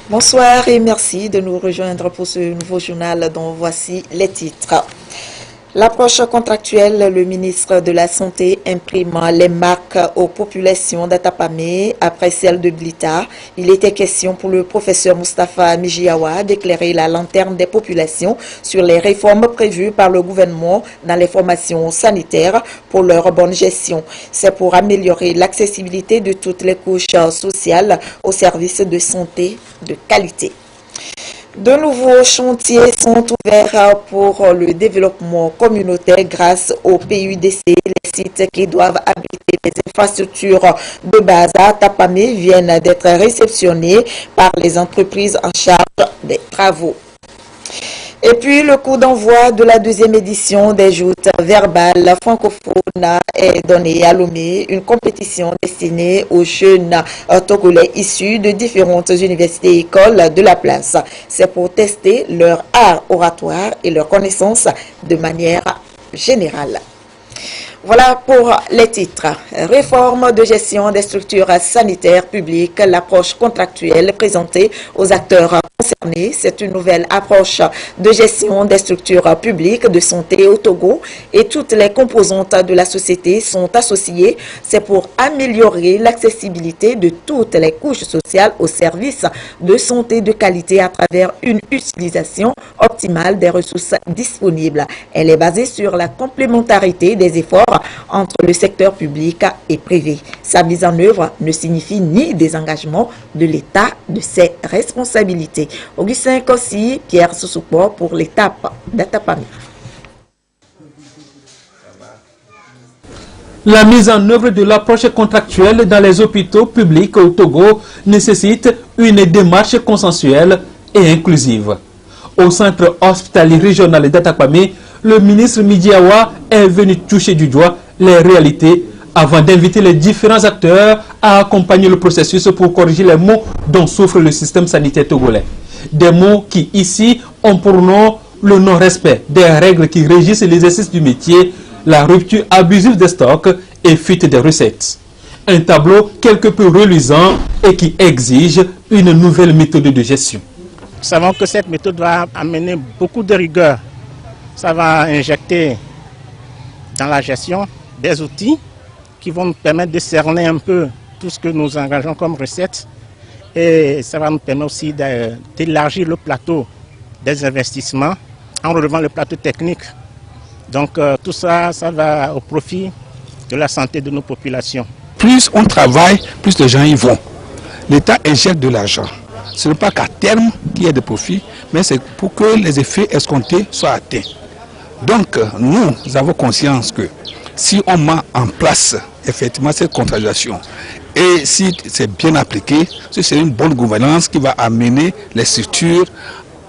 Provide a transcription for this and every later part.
Bonsoir et merci de nous rejoindre pour ce nouveau journal dont voici les titres. L'approche contractuelle, le ministre de la Santé imprime les marques aux populations d'Atapamé après celle de Blita. Il était question pour le professeur Moustapha Mijiawa d'éclairer la lanterne des populations sur les réformes prévues par le gouvernement dans les formations sanitaires pour leur bonne gestion. C'est pour améliorer l'accessibilité de toutes les couches sociales aux services de santé de qualité. De nouveaux chantiers sont ouverts pour le développement communautaire grâce au PUDC. Les sites qui doivent abriter les infrastructures de base à Atapamé viennent d'être réceptionnés par les entreprises en charge des travaux. Et puis, le coup d'envoi de la deuxième édition des joutes verbales francophones est donné à Lomé, une compétition destinée aux jeunes Togolais issus de différentes universités et écoles de la place. C'est pour tester leur art oratoire et leur connaissance de manière générale. Voilà pour les titres. Réforme de gestion des structures sanitaires publiques, l'approche contractuelle présentée aux acteurs concernés. C'est une nouvelle approche de gestion des structures publiques de santé au Togo et toutes les composantes de la société sont associées. C'est pour améliorer l'accessibilité de toutes les couches sociales aux services de santé de qualité à travers une utilisation optimale des ressources disponibles. Elle est basée sur la complémentarité des efforts entre le secteur public et privé. Sa mise en œuvre ne signifie ni désengagement de l'État de ses responsabilités. Augustin Kossi, Pierre Sousoupo pour l'étape d'Atapamé. La mise en œuvre de l'approche contractuelle dans les hôpitaux publics au Togo nécessite une démarche consensuelle et inclusive. Au centre hospitalier régional d'Atapamé, le ministre Mijiawa est venu toucher du doigt les réalités avant d'inviter les différents acteurs à accompagner le processus pour corriger les maux dont souffre le système sanitaire togolais. Des maux qui, ici, ont pour nom le non-respect des règles qui régissent l'exercice du métier, la rupture abusive des stocks et fuite des recettes. Un tableau quelque peu reluisant et qui exige une nouvelle méthode de gestion. Nous savons que cette méthode va amener beaucoup de rigueur. Ça va injecter dans la gestion des outils qui vont nous permettre de cerner un peu tout ce que nous engageons comme recettes. Et ça va nous permettre aussi d'élargir le plateau des investissements en relevant le plateau technique. Donc tout ça, ça va au profit de la santé de nos populations. Plus on travaille, plus les gens y vont. L'État injecte de l'argent. Ce n'est pas qu'à terme qu'il y ait des profits, mais c'est pour que les effets escomptés soient atteints. Donc nous avons conscience que si on met en place effectivement cette contractualisation et si c'est bien appliqué, c'est une bonne gouvernance qui va amener les structures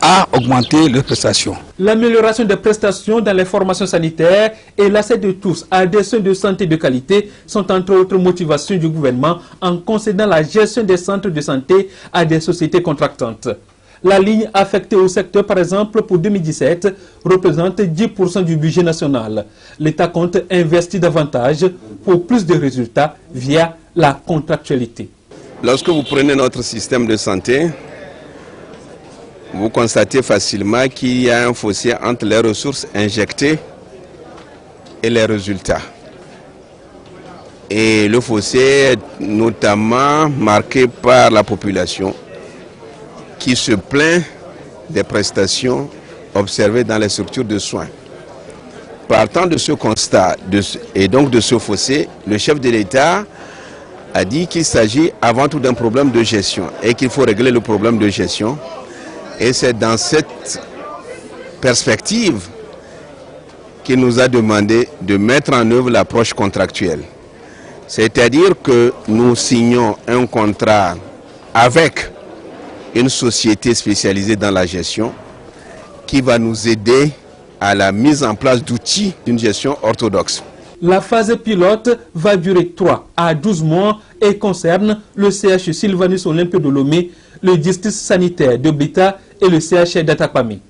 à augmenter leurs prestations. L'amélioration des prestations dans les formations sanitaires et l'accès de tous à des soins de santé de qualité sont entre autres motivations du gouvernement en concédant la gestion des centres de santé à des sociétés contractantes. La ligne affectée au secteur, par exemple, pour 2017, représente 10% du budget national. L'État compte investir davantage pour plus de résultats via la contractualité. Lorsque vous prenez notre système de santé, vous constatez facilement qu'il y a un fossé entre les ressources injectées et les résultats. Et le fossé est notamment marqué par la population qui se plaint des prestations observées dans les structures de soins. Partant de ce constat et donc de ce fossé, le chef de l'État a dit qu'il s'agit avant tout d'un problème de gestion et qu'il faut régler le problème de gestion. Et c'est dans cette perspective qu'il nous a demandé de mettre en œuvre l'approche contractuelle. C'est-à-dire que nous signons un contrat avec une société spécialisée dans la gestion qui va nous aider à la mise en place d'outils d'une gestion orthodoxe. La phase pilote va durer 3 à 12 mois et concerne le CH Sylvanus Olympe de Lomé, le district sanitaire de Blita et le CH d'Atapamé.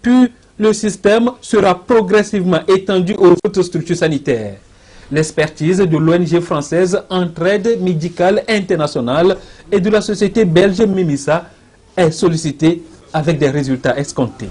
Puis, le système sera progressivement étendu aux autres structures sanitaires. L'expertise de l'ONG française Entraide Médicale Internationale et de la société belge Memisa est sollicité avec des résultats escomptés.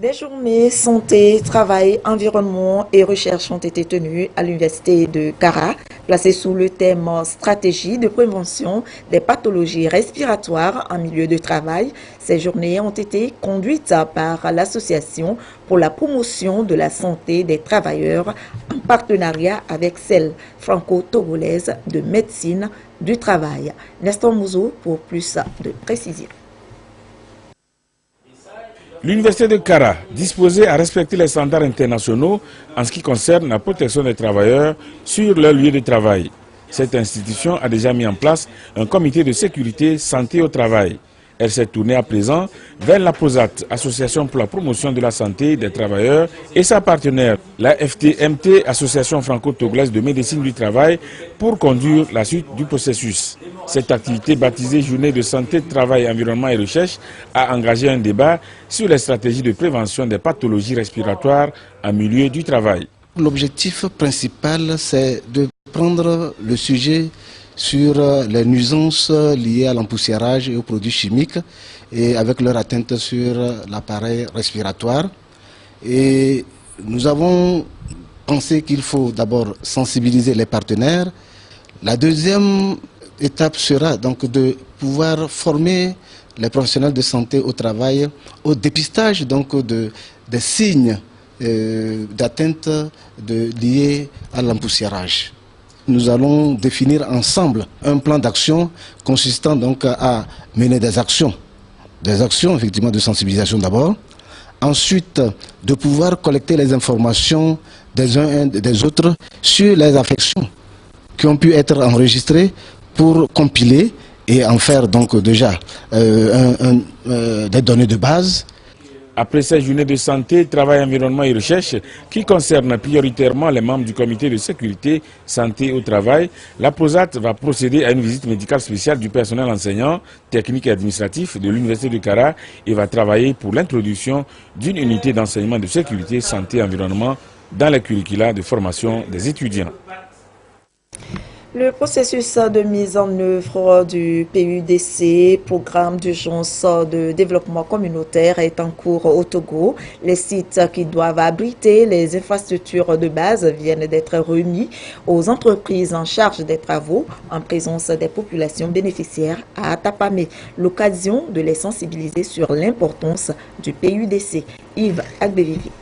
Des journées santé, travail, environnement et recherche ont été tenues à l'université de Kara, placées sous le thème stratégie de prévention des pathologies respiratoires en milieu de travail. Ces journées ont été conduites par l'association pour la promotion de la santé des travailleurs en partenariat avec celle franco-togolaise de médecine du travail. Nestor Mouzo pour plus de précision. L'université de Kara, disposée à respecter les standards internationaux en ce qui concerne la protection des travailleurs sur leur lieu de travail. Cette institution a déjà mis en place un comité de sécurité santé au travail. Elle s'est tournée à présent vers la POSAT, Association pour la promotion de la santé des travailleurs, et sa partenaire, la FTMT, Association franco-togolaise de médecine du travail, pour conduire la suite du processus. Cette activité baptisée Journée de santé, travail, environnement et recherche a engagé un débat sur les stratégies de prévention des pathologies respiratoires en milieu du travail. L'objectif principal, c'est de prendre le sujet sur les nuisances liées à l'empoussiérage et aux produits chimiques et avec leur atteinte sur l'appareil respiratoire. Et nous avons pensé qu'il faut d'abord sensibiliser les partenaires. La deuxième étape sera donc de pouvoir former les professionnels de santé au travail au dépistage donc des signes d'atteinte liés à l'empoussiérage. Nous allons définir ensemble un plan d'action consistant donc à mener des actions effectivement de sensibilisation d'abord, ensuite de pouvoir collecter les informations des uns et des autres sur les affections qui ont pu être enregistrées pour compiler et en faire donc déjà des données de base. Après ces journées de santé, travail, environnement et recherche qui concernent prioritairement les membres du comité de sécurité santé au travail, la POSAT va procéder à une visite médicale spéciale du personnel enseignant, technique et administratif de l'université de Kara et va travailler pour l'introduction d'une unité d'enseignement de sécurité, santé et environnement dans les curricula de formation des étudiants. Le processus de mise en œuvre du PUDC, Programme d'urgence de développement communautaire, est en cours au Togo. Les sites qui doivent abriter les infrastructures de base viennent d'être remis aux entreprises en charge des travaux en présence des populations bénéficiaires à Atapamé. L'occasion de les sensibiliser sur l'importance du PUDC. Yves Agbevivi.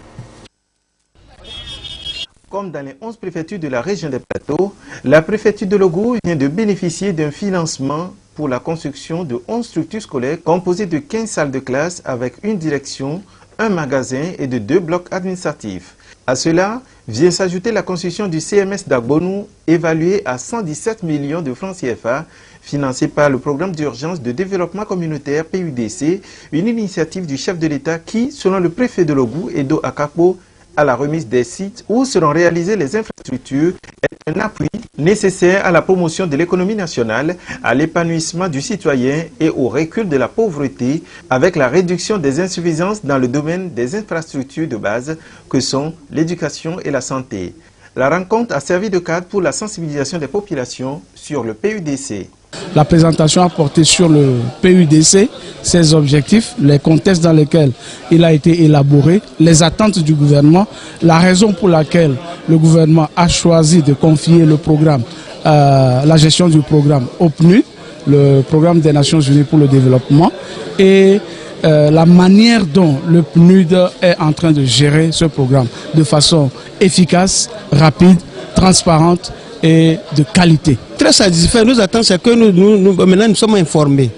Comme dans les 11 préfectures de la région des Plateaux, la préfecture de Logou vient de bénéficier d'un financement pour la construction de 11 structures scolaires composées de 15 salles de classe avec une direction, un magasin et de 2 blocs administratifs. À cela vient s'ajouter la construction du CMS d'Agbonou, évalué à 117 millions de francs CFA, financé par le programme d'urgence de développement communautaire PUDC, une initiative du chef de l'État qui, selon le préfet de Logou, Edo Akapo, à la remise des sites où seront réalisées les infrastructures est un appui nécessaire à la promotion de l'économie nationale, à l'épanouissement du citoyen et au recul de la pauvreté avec la réduction des insuffisances dans le domaine des infrastructures de base que sont l'éducation et la santé. La rencontre a servi de cadre pour la sensibilisation des populations sur le PUDC. La présentation a porté sur le PUDC, ses objectifs, les contextes dans lesquels il a été élaboré, les attentes du gouvernement, la raison pour laquelle le gouvernement a choisi de confier le programme, la gestion du programme au PNUD, le programme des Nations Unies pour le développement, et la manière dont le PNUD est en train de gérer ce programme de façon efficace, rapide, transparente et de qualité. Très satisfait, nous attendons, c'est que maintenant nous sommes informés.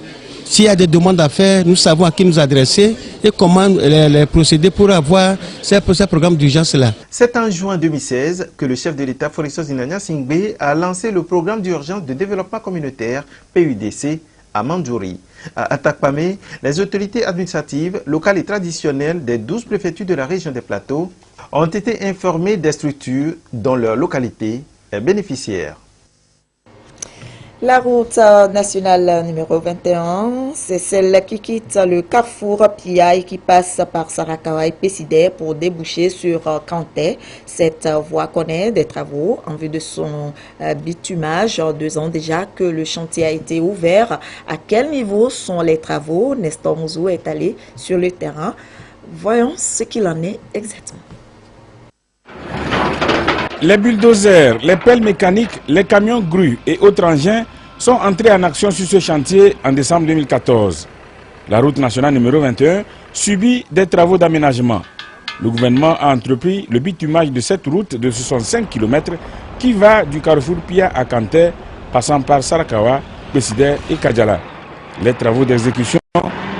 S'il y a des demandes à faire, nous savons à qui nous adresser et comment les procéder pour avoir ces programmes d'urgence-là. C'est en juin 2016 que le chef de l'État, Félix Zinania Singbe, a lancé le programme d'urgence de développement communautaire, PUDC, à Mandjouri. À Atapamé, les autorités administratives, locales et traditionnelles des 12 préfectures de la région des Plateaux ont été informées des structures dont leur localité est bénéficiaire. La route nationale numéro 21, c'est celle qui quitte le carrefour Piaille qui passe par Sarakawa et Pessidé pour déboucher sur Kanté. Cette voie connaît des travaux en vue de son bitumage. 2 ans déjà que le chantier a été ouvert. À quel niveau sont les travaux? Nestor Mouzou est allé sur le terrain. Voyons ce qu'il en est exactement. Les bulldozers, les pelles mécaniques, les camions grues et autres engins sont entrés en action sur ce chantier en décembre 2014. La route nationale numéro 21 subit des travaux d'aménagement. Le gouvernement a entrepris le bitumage de cette route de 65 km qui va du carrefour Pia à Kanté, passant par Sarakawa, Pessidé et Kadjala. Les travaux d'exécution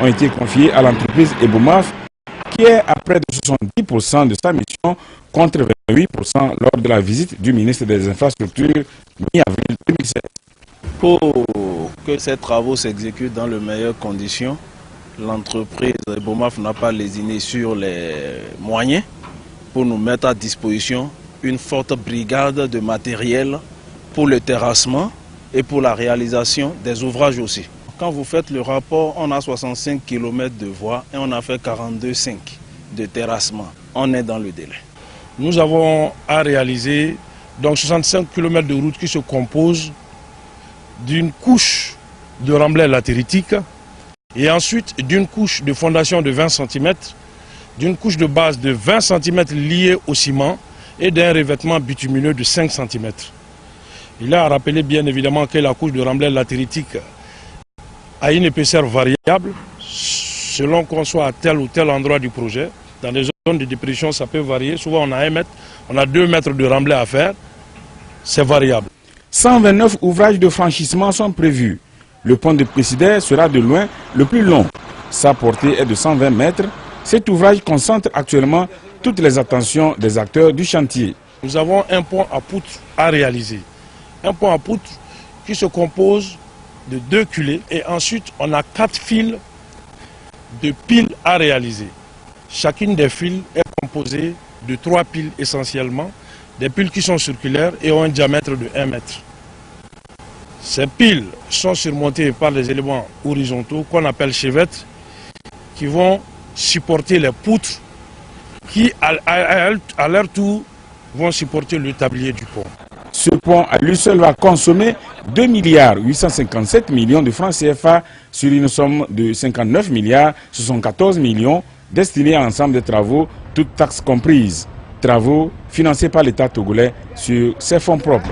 ont été confiés à l'entreprise Ebomaf qui est à près de 70% de sa mission contre 28% lors de la visite du ministre des Infrastructures mi-avril 2007. Pour que ces travaux s'exécutent dans les meilleures conditions, l'entreprise Ebomaf n'a pas lésiné sur les moyens pour nous mettre à disposition une forte brigade de matériel pour le terrassement et pour la réalisation des ouvrages aussi. Quand vous faites le rapport, on a 65 km de voies et on a fait 42,5 de terrassement. On est dans le délai. Nous avons à réaliser donc 65 km de route qui se composent d'une couche de remblai latéritique et ensuite d'une couche de fondation de 20 cm, d'une couche de base de 20 cm liée au ciment et d'un revêtement bitumineux de 5 cm. Il a rappelé bien évidemment que la couche de remblai latéritique a une épaisseur variable selon qu'on soit à tel ou tel endroit du projet. Dans les zones de dépression, ça peut varier. Souvent, on a 1 mètre, on a 2 mètres de remblai à faire. C'est variable. 129 ouvrages de franchissement sont prévus. Le pont de Pessidé sera de loin le plus long. Sa portée est de 120 mètres. Cet ouvrage concentre actuellement toutes les attentions des acteurs du chantier. Nous avons un pont à poutre à réaliser. Un pont à poutre qui se compose de 2 culées et ensuite on a 4 fils de piles à réaliser. Chacune des fils est composée de 3 piles essentiellement, des piles qui sont circulaires et ont un diamètre de 1 mètre. Ces piles sont surmontées par des éléments horizontaux qu'on appelle chevettes qui vont supporter les poutres qui à leur tour vont supporter le tablier du pont. Ce pont à lui seul va consommer 2 857 millions de francs CFA sur une somme de 59 74 millions destinés à l'ensemble des travaux, toutes taxes comprises. Travaux financés par l'État togolais sur ses fonds propres.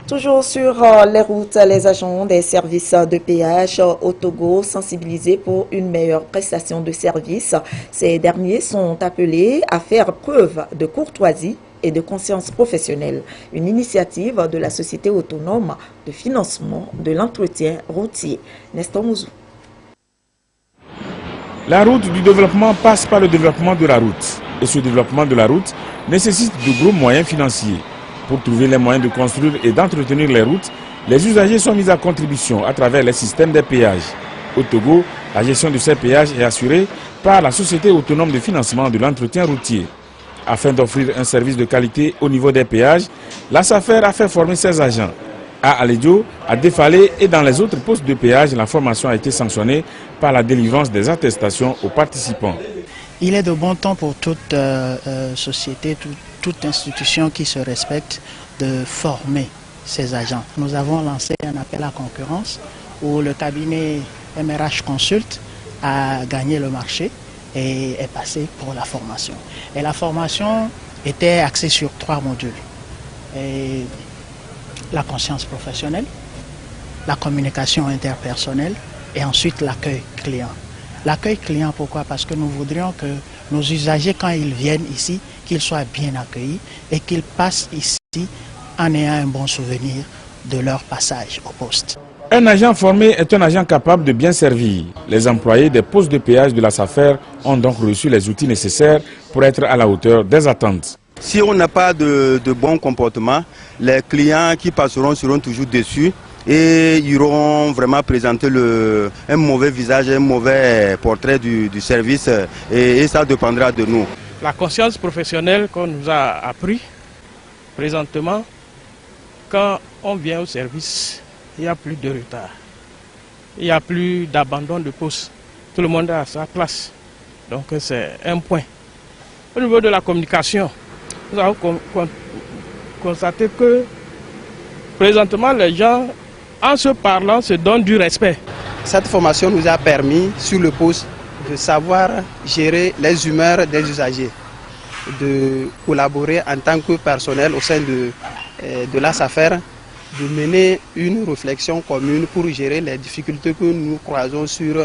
Toujours sur les routes, les agents des services de péage au Togo sensibilisés pour une meilleure prestation de services. Ces derniers sont appelés à faire preuve de courtoisie et de conscience professionnelle. Une initiative de la Société autonome de financement de l'entretien routier. Nestor Mouzou. La route du développement passe par le développement de la route. Et ce développement de la route nécessite de gros moyens financiers. Pour trouver les moyens de construire et d'entretenir les routes, les usagers sont mis à contribution à travers les systèmes des péages. Au Togo, la gestion de ces péages est assurée par la Société autonome de financement de l'entretien routier. Afin d'offrir un service de qualité au niveau des péages, la SAFER a fait former ses agents. À Alédio, à Défalé et dans les autres postes de péage, la formation a été sanctionnée par la délivrance des attestations aux participants. Il est de bon temps pour toute société, toute institution qui se respecte de former ses agents. Nous avons lancé un appel à concurrence où le cabinet MRH Consult a gagné le marché et est passé pour la formation. Et la formation était axée sur 3 modules. Et la conscience professionnelle, la communication interpersonnelle et ensuite l'accueil client. L'accueil client, pourquoi? Parce que nous voudrions que nos usagers, quand ils viennent ici, qu'ils soient bien accueillis et qu'ils passent ici en ayant un bon souvenir de leur passage au poste. Un agent formé est un agent capable de bien servir. Les employés des postes de péage de la SAFER ont donc reçu les outils nécessaires pour être à la hauteur des attentes. Si on n'a pas de bon comportement, les clients qui passeront seront toujours déçus et ils iront vraiment présenter un mauvais visage, un mauvais portrait du service et ça dépendra de nous. La conscience professionnelle qu'on nous a appris présentement quand on vient au service, il n'y a plus de retard. Il n'y a plus d'abandon de poste. Tout le monde est à sa place. Donc c'est un point. Au niveau de la communication, nous avons constaté que présentement les gens, en se parlant, se donnent du respect. Cette formation nous a permis, sur le poste, de savoir gérer les humeurs des usagers, de collaborer en tant que personnel au sein de la SAFER, de mener une réflexion commune pour gérer les difficultés que nous croisons sur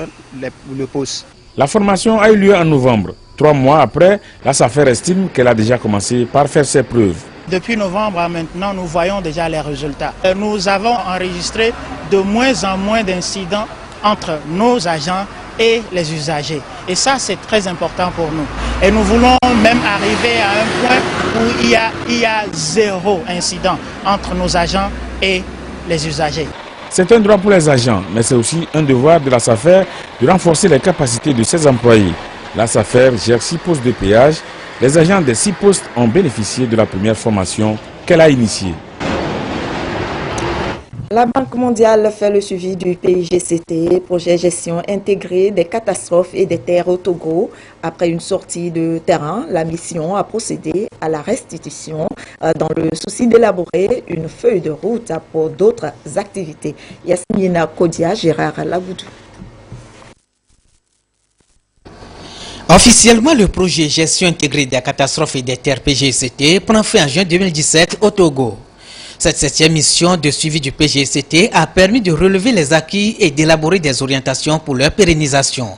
le poste. La formation a eu lieu en novembre. 3 mois après, la SAFER estime qu'elle a déjà commencé par faire ses preuves. Depuis novembre à maintenant, nous voyons déjà les résultats. Nous avons enregistré de moins en moins d'incidents entre nos agents et les usagers. Et ça, c'est très important pour nous. Et nous voulons même arriver à un point où il y a 0 incident entre nos agents et les usagers. C'est un droit pour les agents, mais c'est aussi un devoir de la SAFER de renforcer les capacités de ses employés. La SAFER gère 6 postes de péage. Les agents des 6 postes ont bénéficié de la première formation qu'elle a initiée. La Banque mondiale fait le suivi du PIGCT, projet gestion intégrée des catastrophes et des terres au Togo. Après une sortie de terrain, la mission a procédé à la restitution dans le souci d'élaborer une feuille de route pour d'autres activités. Yasmina Kodia, Gérard Laboudou. Officiellement, le projet gestion intégrée des catastrophes et des terres PGCT prend fin en juin 2017 au Togo. Cette 7e mission de suivi du PGCT a permis de relever les acquis et d'élaborer des orientations pour leur pérennisation.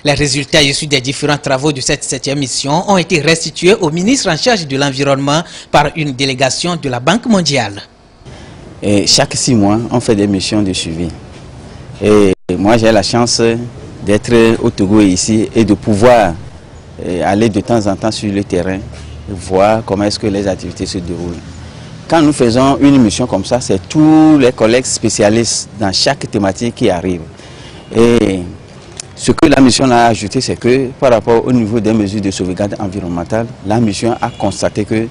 Les résultats issus des différents travaux de cette 7e mission ont été restitués au ministre en charge de l'Environnement par une délégation de la Banque mondiale. Et chaque 6 mois, on fait des missions de suivi. Et moi, j'ai la chance d'être au Togo ici et de pouvoir aller de temps en temps sur le terrain et voir comment est-ce que les activités se déroulent. Quand nous faisons une mission comme ça, c'est tous les collègues spécialistes dans chaque thématique qui arrivent. Et ce que la mission a ajouté, c'est que par rapport au niveau des mesures de sauvegarde environnementale, la mission a constaté que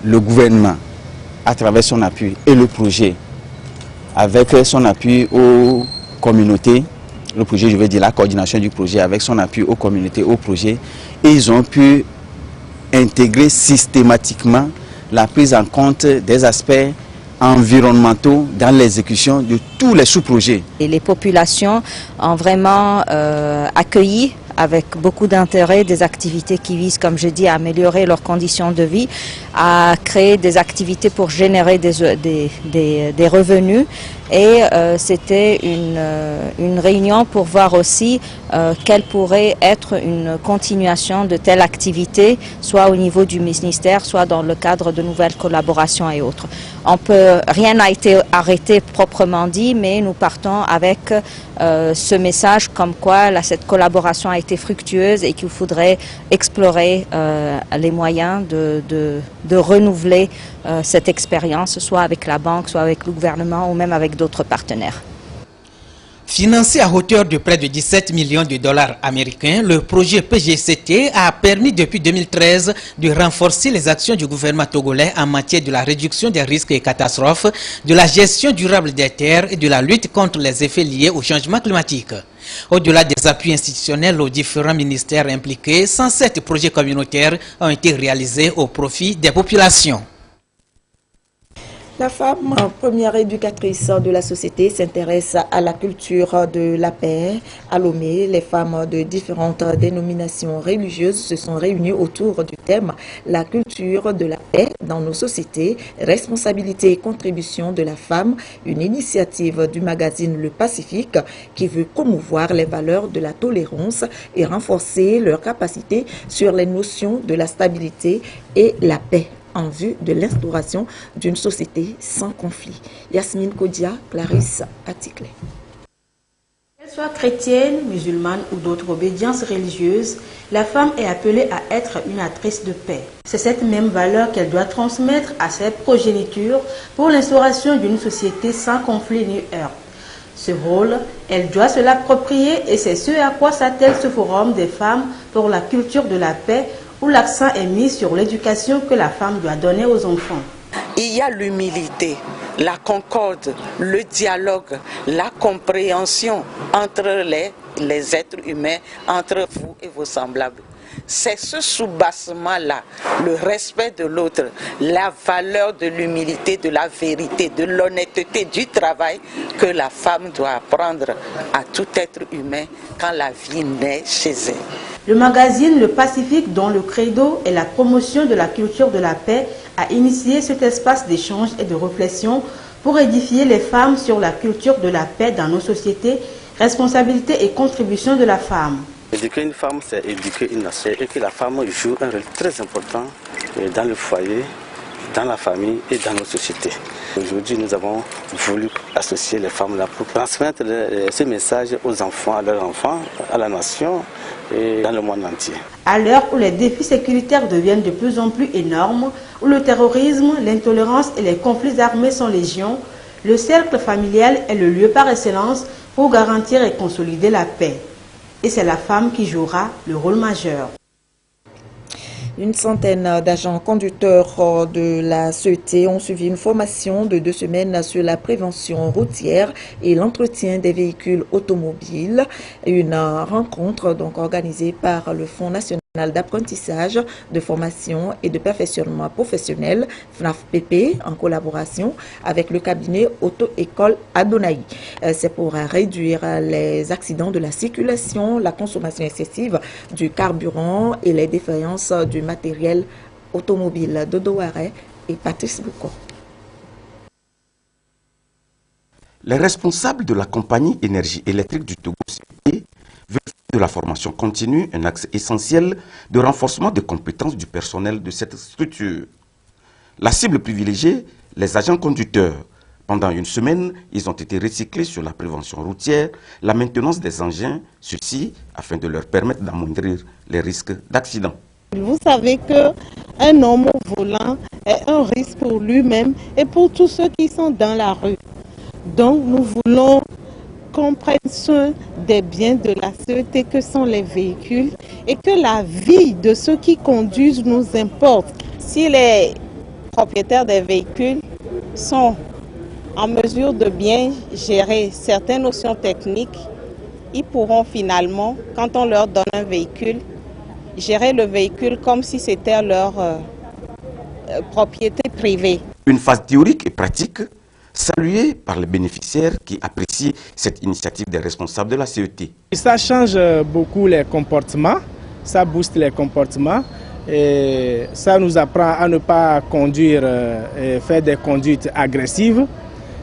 le gouvernement, à travers son appui et le projet, avec son appui aux communautés, le projet, je veux dire la coordination du projet, avec son appui aux communautés, aux projets, ils ont pu intégrer systématiquement la prise en compte des aspects environnementaux dans l'exécution de tous les sous-projets. Et les populations ont vraiment accueilli avec beaucoup d'intérêt des activités qui visent, comme je dis, à améliorer leurs conditions de vie, à créer des activités pour générer des revenus. Et c'était une réunion pour voir aussi quelle pourrait être une continuation de telle activité, soit au niveau du ministère, soit dans le cadre de nouvelles collaborations et autres. Rien n'a été arrêté proprement dit, mais nous partons avec ce message comme quoi cette collaboration a été fructueuse et qu'il faudrait explorer les moyens de renouveler cette expérience, soit avec la banque, soit avec le gouvernement ou même avec d'autres partenaires. Financé à hauteur de près de 17 millions de dollars américains, le projet PGCT a permis depuis 2013 de renforcer les actions du gouvernement togolais en matière de la réduction des risques et catastrophes, de la gestion durable des terres et de la lutte contre les effets liés au changement climatique. Au-delà des appuis institutionnels aux différents ministères impliqués, 107 projets communautaires ont été réalisés au profit des populations. La femme, première éducatrice de la société, s'intéresse à la culture de la paix. À Lomé, les femmes de différentes dénominations religieuses se sont réunies autour du thème « La culture de la paix dans nos sociétés, responsabilité et contribution de la femme », une initiative du magazine Le Pacifique qui veut promouvoir les valeurs de la tolérance et renforcer leur capacité sur les notions de la stabilité et la paix, en vue de l'instauration d'une société sans conflit. Yasmine Kodia, Clarisse Atikle. Qu'elle soit chrétienne, musulmane ou d'autres obédiences religieuses, la femme est appelée à être une actrice de paix. C'est cette même valeur qu'elle doit transmettre à ses progénitures pour l'instauration d'une société sans conflit ni heurts. Ce rôle, elle doit se l'approprier et c'est ce à quoi s'attelle ce forum des femmes pour la culture de la paix, où l'accent est mis sur l'éducation que la femme doit donner aux enfants. il y a l'humilité, la concorde, le dialogue, la compréhension entre les êtres humains, entre vous et vos semblables. C'est ce soubassement-là, le respect de l'autre, la valeur de l'humilité, de la vérité, de l'honnêteté, du travail que la femme doit apprendre à tout être humain quand la vie naît chez elle. Le magazine Le Pacifique, dont le credo est la promotion de la culture de la paix, a initié cet espace d'échange et de réflexion pour édifier les femmes sur la culture de la paix dans nos sociétés, responsabilité et contribution de la femme. Éduquer une femme, c'est éduquer une nation et que la femme joue un rôle très important dans le foyer, dans la famille et dans nos sociétés. Aujourd'hui, nous avons voulu associer les femmes là pour transmettre ce message aux enfants, à leurs enfants, à la nation et dans le monde entier. À l'heure où les défis sécuritaires deviennent de plus en plus énormes, où le terrorisme, l'intolérance et les conflits armés sont légion, le cercle familial est le lieu par excellence pour garantir et consolider la paix. Et c'est la femme qui jouera le rôle majeur. Une centaine d'agents conducteurs de la CET ont suivi une formation de 2 semaines sur la prévention routière et l'entretien des véhicules automobiles. Une rencontre donc organisée par le Fonds national d'apprentissage, de formation et de perfectionnement professionnel, FNAF-PP, en collaboration avec le cabinet Auto-École Adonai. C'est pour réduire les accidents de la circulation, la consommation excessive du carburant et les défaillances du matériel automobile. Dodo Waré et Patrice Bouko. Les responsables de la compagnie énergie électrique du Togo veulent de la formation continue un axe essentiel de renforcement des compétences du personnel de cette structure. La cible privilégiée, les agents conducteurs. Pendant une semaine, ils ont été recyclés sur la prévention routière, la maintenance des engins, ceci afin de leur permettre d'amoindrir les risques d'accident. Vous savez qu'un homme au volant est un risque pour lui-même et pour tous ceux qui sont dans la rue. Donc nous voulons qu'on prenne soin des biens de la CET que sont les véhicules et que la vie de ceux qui conduisent nous importe. Si les propriétaires des véhicules sont en mesure de bien gérer certaines notions techniques, ils pourront finalement, quand on leur donne un véhicule, gérer le véhicule comme si c'était leur propriété privée. Une phase théorique et pratique saluée par les bénéficiaires qui apprécient cette initiative des responsables de la CET. Ça change beaucoup les comportements, ça booste les comportements et ça nous apprend à ne pas conduire et faire des conduites agressives.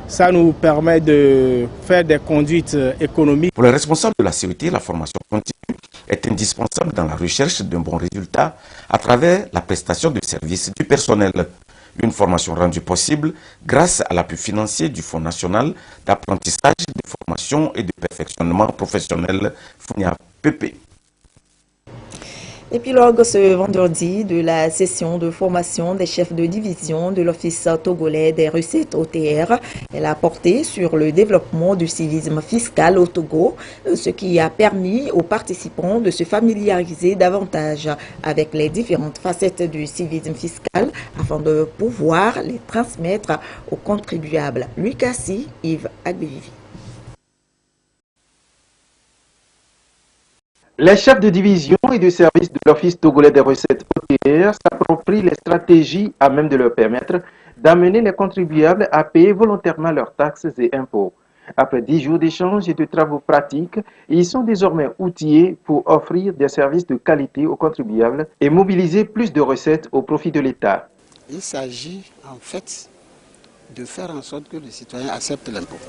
Ça nous permet de faire des conduites économiques. Pour les responsables de la CET, la formation continue est indispensable dans la recherche d'un bon résultat à travers la prestation de services du personnel. Une formation rendue possible grâce à l'appui financier du Fonds national d'apprentissage, de formation et de perfectionnement professionnel FNAF-PP. Épilogue ce vendredi de la session de formation des chefs de division de l'Office togolais des recettes OTR. Elle a porté sur le développement du civisme fiscal au Togo, ce qui a permis aux participants de se familiariser davantage avec les différentes facettes du civisme fiscal afin de pouvoir les transmettre aux contribuables. Lucas Yves Agbevivi. Les chefs de division et de service de l'Office togolais des recettes OTR s'approprient les stratégies à même de leur permettre d'amener les contribuables à payer volontairement leurs taxes et impôts. Après 10 jours d'échanges et de travaux pratiques, ils sont désormais outillés pour offrir des services de qualité aux contribuables et mobiliser plus de recettes au profit de l'État. Il s'agit en fait de faire en sorte que le citoyen accepte l'impôt.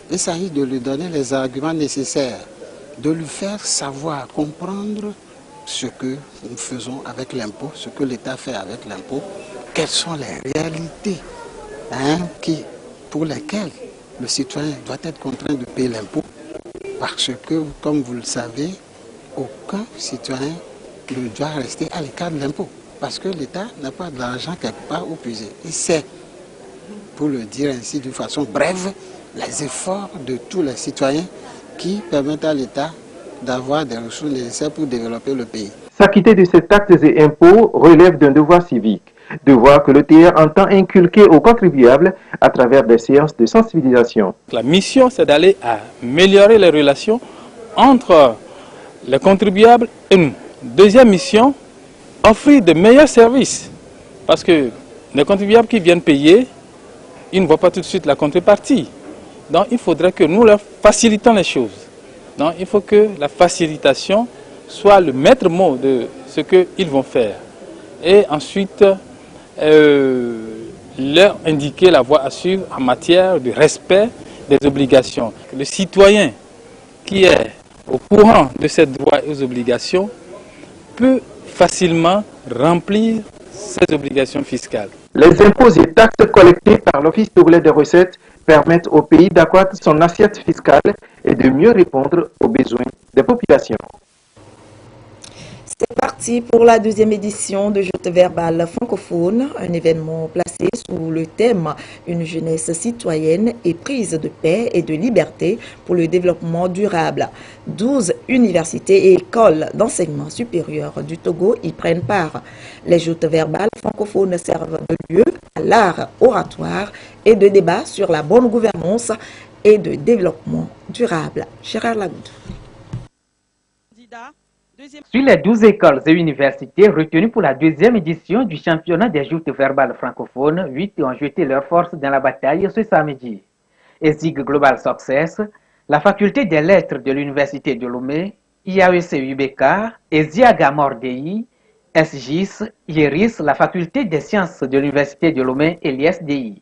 Il s'agit de lui donner les arguments nécessaires, de lui faire savoir, comprendre ce que nous faisons avec l'impôt, ce que l'État fait avec l'impôt, quelles sont les réalités pour lesquelles le citoyen doit être contraint de payer l'impôt, parce que, comme vous le savez, aucun citoyen ne doit rester à l'écart de l'impôt, parce que l'État n'a pas de l'argent quelque part où puiser. Et c'est, pour le dire ainsi de façon brève, les efforts de tous les citoyens qui permettent à l'État d'avoir des ressources nécessaires pour développer le pays. S'acquitter de ces taxes et impôts relève d'un devoir civique. devoir que le TR entend inculquer aux contribuables à travers des séances de sensibilisation. La mission, c'est d'aller améliorer les relations entre les contribuables et nous. Deuxième mission, offrir de meilleurs services. Parce que les contribuables qui viennent payer, ils ne voient pas tout de suite la contrepartie. Donc il faudrait que nous leur facilitons les choses. Donc il faut que la facilitation soit le maître mot de ce qu'ils vont faire. Et ensuite, leur indiquer la voie à suivre en matière de respect des obligations. Le citoyen qui est au courant de ces droits et obligations peut facilement remplir ses obligations fiscales. Les impôts et taxes collectés par l'Office togolais des recettes permettent au pays d'accroître son assiette fiscale et de mieux répondre aux besoins des populations. C'est parti pour la deuxième édition de Joute verbale francophone, un événement placé sous le thème « Une jeunesse citoyenne et prise de paix et de liberté pour le développement durable ». 12 universités et écoles d'enseignement supérieur du Togo y prennent part. Les joutes verbales francophones servent de lieu à l'art oratoire et de débat sur la bonne gouvernance et de développement durable. Gérard Lagoudou. Sur les 12 écoles et universités retenues pour la deuxième édition du championnat des joutes verbales francophones, 8 ont jeté leurs forces dans la bataille ce samedi. ESIG Global Success, la faculté des lettres de l'université de Lomé, IAEC UBK, ESIAGA Mordei, SGIS, IERIS, la faculté des sciences de l'université de Lomé et l'ISDI.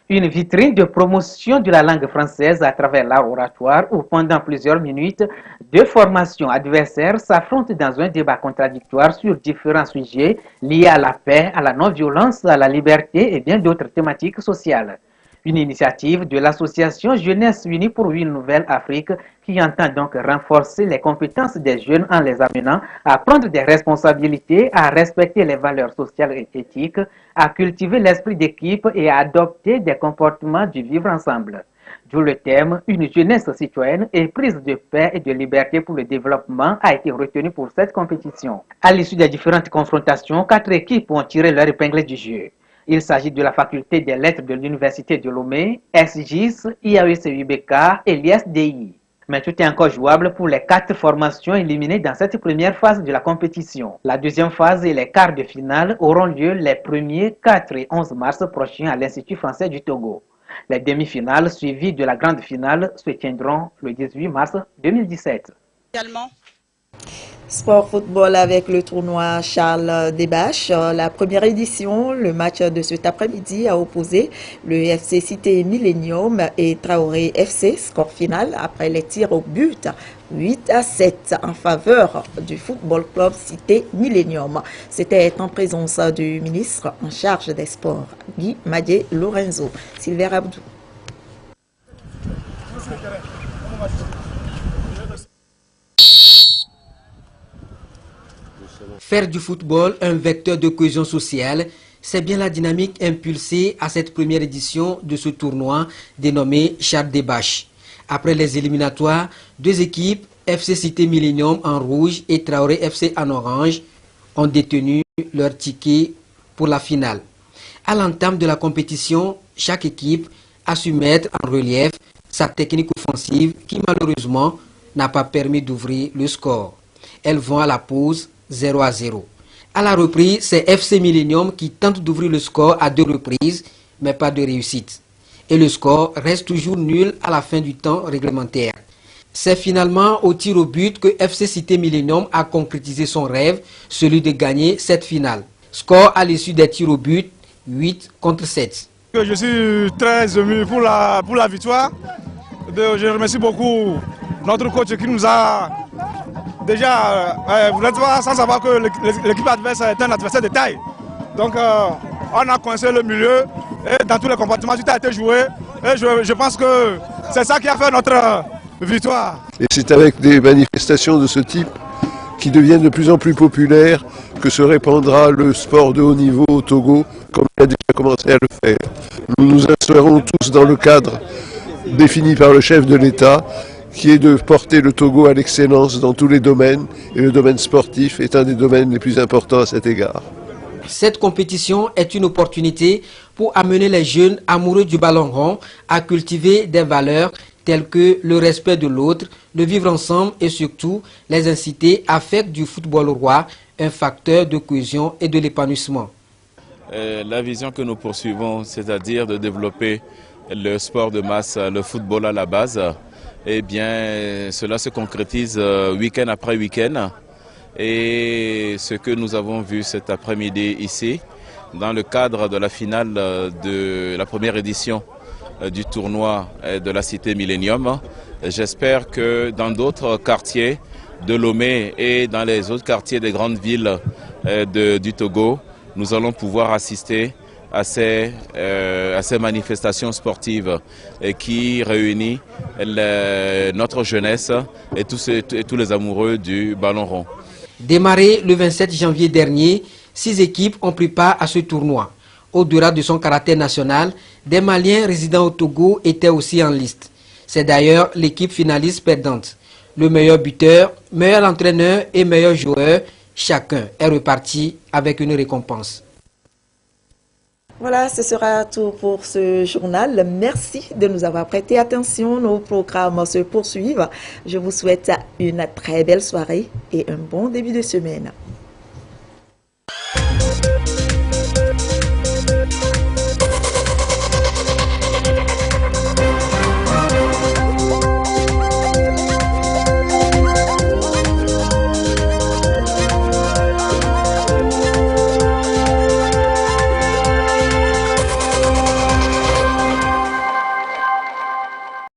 Une vitrine de promotion de la langue française à travers l'art oratoire où pendant plusieurs minutes, deux formations adversaires s'affrontent dans un débat contradictoire sur différents sujets liés à la paix, à la non-violence, à la liberté et bien d'autres thématiques sociales. Une initiative de l'association Jeunesse Unie pour une nouvelle Afrique qui entend donc renforcer les compétences des jeunes en les amenant à prendre des responsabilités, à respecter les valeurs sociales et éthiques, à cultiver l'esprit d'équipe et à adopter des comportements du vivre ensemble. D'où le thème « Une jeunesse citoyenne et prise de paix et de liberté pour le développement » a été retenu pour cette compétition. À l'issue des différentes confrontations, 4 équipes ont tiré leur épingle du jeu. Il s'agit de la faculté des lettres de l'université de Lomé, SGIS, IAEC UBK et l'ISDI. Mais tout est encore jouable pour les 4 formations éliminées dans cette première phase de la compétition. La deuxième phase et les quarts de finale auront lieu les 1er, 4 et 11 mars prochains à l'Institut français du Togo. Les demi-finales suivies de la grande finale se tiendront le 18 mars 2017. Sport football avec le tournoi Charles Debache. La première édition, le match de cet après-midi a opposé le FC Cité Millennium et Traoré FC. Score final après les tirs au but 8-7 en faveur du Football Club Cité Millennium. C'était en présence du ministre en charge des sports, Guy Madé Lorenzo. Sylvain Abdou. Faire du football un vecteur de cohésion sociale, c'est bien la dynamique impulsée à cette première édition de ce tournoi dénommé Charles Debache. Après les éliminatoires, 2 équipes, FC Cité Millennium en rouge et Traoré FC en orange, ont détenu leur ticket pour la finale. À l'entame de la compétition, chaque équipe a su mettre en relief sa technique offensive qui malheureusement n'a pas permis d'ouvrir le score. Elles vont à la pause 0-0. À la reprise, c'est FC Millennium qui tente d'ouvrir le score à 2 reprises, mais pas de réussite. Et le score reste toujours nul à la fin du temps réglementaire. C'est finalement au tir au but que FC Cité Millennium a concrétisé son rêve, celui de gagner cette finale. Score à l'issue des tirs au but, 8-7. Je suis très ému pour la victoire. Je remercie beaucoup notre coach qui nous a... Déjà, vous n'êtes pas sans savoir que l'équipe adverse est un adversaire de taille. Donc, on a coincé le milieu et dans tous les compartiments, tout a été joué. Et je pense que c'est ça qui a fait notre victoire. Et c'est avec des manifestations de ce type qui deviennent de plus en plus populaires que se répandra le sport de haut niveau au Togo, comme il a déjà commencé à le faire. Nous nous insérons tous dans le cadre défini par le chef de l'État, qui est de porter le Togo à l'excellence dans tous les domaines, et le domaine sportif est un des domaines les plus importants à cet égard. Cette compétition est une opportunité pour amener les jeunes amoureux du ballon rond à cultiver des valeurs telles que le respect de l'autre, le vivre ensemble et surtout les inciter à faire du football roi un facteur de cohésion et de l'épanouissement. La vision que nous poursuivons, c'est-à-dire de développer le sport de masse, le football à la base, eh bien, cela se concrétise week-end après week-end. Et ce que nous avons vu cet après-midi ici, dans le cadre de la finale de la première édition du tournoi de la cité Millennium, j'espère que dans d'autres quartiers de Lomé et dans les autres quartiers des grandes villes du Togo, nous allons pouvoir assister à ces manifestations sportives qui réunissent notre jeunesse et tous les amoureux du ballon rond. Démarré le 27 janvier dernier, 6 équipes ont pris part à ce tournoi. Au-delà de son caractère national, des Maliens résidant au Togo étaient aussi en liste. C'est d'ailleurs l'équipe finaliste perdante. Le meilleur buteur, meilleur entraîneur et meilleur joueur, chacun est reparti avec une récompense. Voilà, ce sera tout pour ce journal. Merci de nous avoir prêté attention. Nos programmes se poursuivent. Je vous souhaite une très belle soirée et un bon début de semaine.